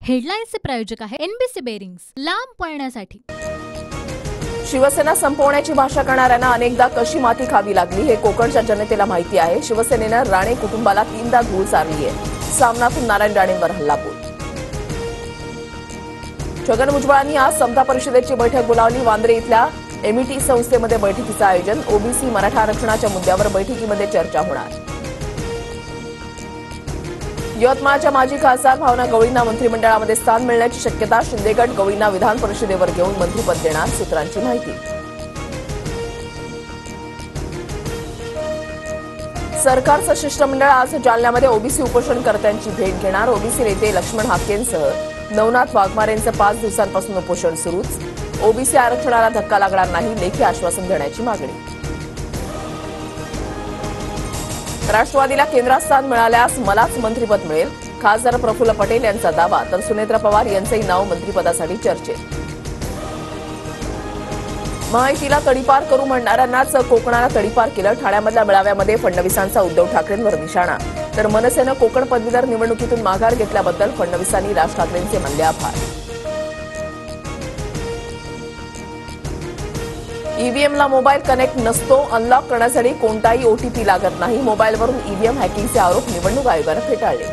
हेडलाईन्सचे प्रायोजक आहे NBC bearings, लांब पळण्यासाठी। शिवसेना संपवण्याची भाषा करणाऱ्यांना अनेकदा कशी माती खावी लागली हे कोकणच्या जनतेला माहिती आहे। शिवसेनेनं राणे कुटुंबाला 3दा धूळ चारली आहे। सामनातून नारायण राणेंवर हल्लाबोल। छगन भुजबळांनी आज समता परिषदेची बैठक बोलावली। वांद्रे इथल्या एमईटी संस्थेमध्ये बैठकीचं आयोजन। ओबीसी मराठा आरक्षणाच्या मुद्द्यावर बैठकीमध्ये चर्चा होणार। यवतमाळच्या माजी खासदार भावना गवळींना मंत्रिमंडळामध्ये स्थान मिळण्याची शक्यता। शिंदे गट गवळींना विधान परिषदेवर घेऊन मंत्रिपद देणार, सूत्रांची माहिती। सरकारचं शिष्टमंडळ आज जालन्यामध्ये ओबीसी उपोषणकर्त्यांची भेट घेणार। ओबीसी नेते लक्ष्मण हाकेंसह नवनाथ वाघमारेंचं 5 दिवसांपासून उपोषण सुरूच। ओबीसी आरक्षणाला धक्का लागणार नाही, लेखी आश्वासन देण्याची मागणी। राष्ट्रवादीला केंद्रात स्थान मिळाल्यास मलाच मंत्रिपद मिळेल, खासदार प्रफुल्ल पटेल यांचा दावा। तर सुनेत्रा पवार यांचंही नाव मंत्रिपदासाठी चर्चेत। महायुतीला तडीपार करू म्हणणाऱ्यांनाच कोकणाला तडीपार केलं। ठाण्यामधल्या मेळाव्यामध्ये फडणवीसांचा उद्धव ठाकरेंवर निशाणा। तर मनसेनं कोकण पदवीधर निवडणुकीतून माघार घेतल्याबद्दल फडणवीसांनी राज ठाकरेंचे मानले आभार। ईव्हीएमला मोबाईल कनेक्ट नसतो, अनलॉक करण्यासाठी कोणताही ओटीपी लागत नाही। मोबाईलवरून ईव्हीएम हॅकिंगचे आरोप निवडणूक आयोगानं फेटाळले।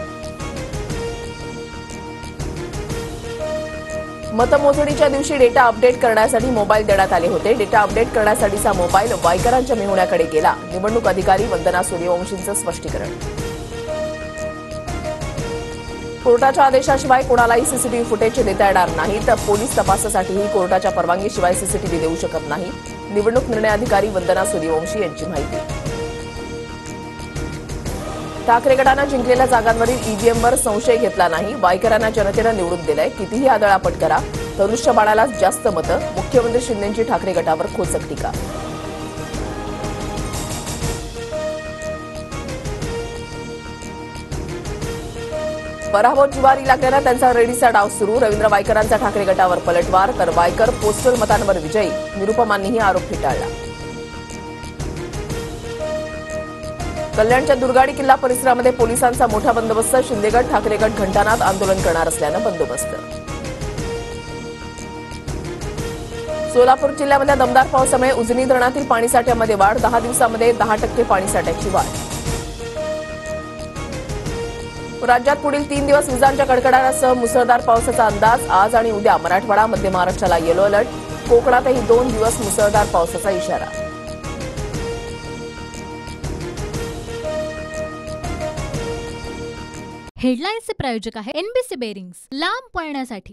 मतमोजणीच्या दिवशी डेटा अपडेट करण्यासाठी मोबाईल देण्यात आले होते। डेटा अपडेट करण्यासाठीचा मोबाईल वायकरांच्या मेहुण्याकडे गेला। निवडणूक अधिकारी वंदना सूर्यवंशींचं स्पष्टीकरण। कोर्टाच्या आदेशाशिवाय कोणालाही सीसीटीव्ही फुटेज देता येणार नाही, तर पोलीस तपासासाठीही कोर्टाच्या परवानगीशिवाय सीसीटीव्ही देऊ शकत नाही। निवडणूक निर्णय अधिकारी वंदना सूर्यवंशी यांची माहिती। ठाकरे गटानं जिंकलेल्या जागांवरील ईव्हीएमवर संशय घेतला नाही। वायकरांना जनतेनं निवडून दिलंय, कितीही आदळापट करा, धनुष्यबाणालाच जास्त मतं। मुख्यमंत्री शिंदेंची ठाकरे गटावर खोचक टीका। पराभव जिवारी लागल्यानं त्यांचा रेडीचा डाव सुरू। रवींद्र वायकरांचा ठाकरे गटावर पलटवार, तर वायकर पोस्टल मतांवर विजयी। निरुपमांनीही आरोप फेटाळला। कल्याणच्या दुर्गाडी किल्ला परिसरामध्ये पोलिसांचा मोठा बंदोबस्त। शिंदे गट ठाकरे गट घंटानाद आंदोलन करणार असल्यानं बंदोबस्त। सोलापूर जिल्ह्यामध्ये दमदार पावसामुळे उजनी धरणातील पाणीसाठ्यामध्ये वाढ। 10 दिवसांमध्ये 10% पाणीसाठ्याची वाढ। राज्यात पुढील 3 दिवस विजांच्या कडकडाटासह मुसळधार पावसाचा अंदाज। आज आणि उद्या मराठवाडा, मध्य महाराष्ट्राला येलो अलर्ट। कोकणातही 2 दिवस मुसळधार पावसाचा इशारा। हेडलाईन्सचे प्रायोजक आहे एनबीसी बेरिंग्स, लांब पळण्यासाठी।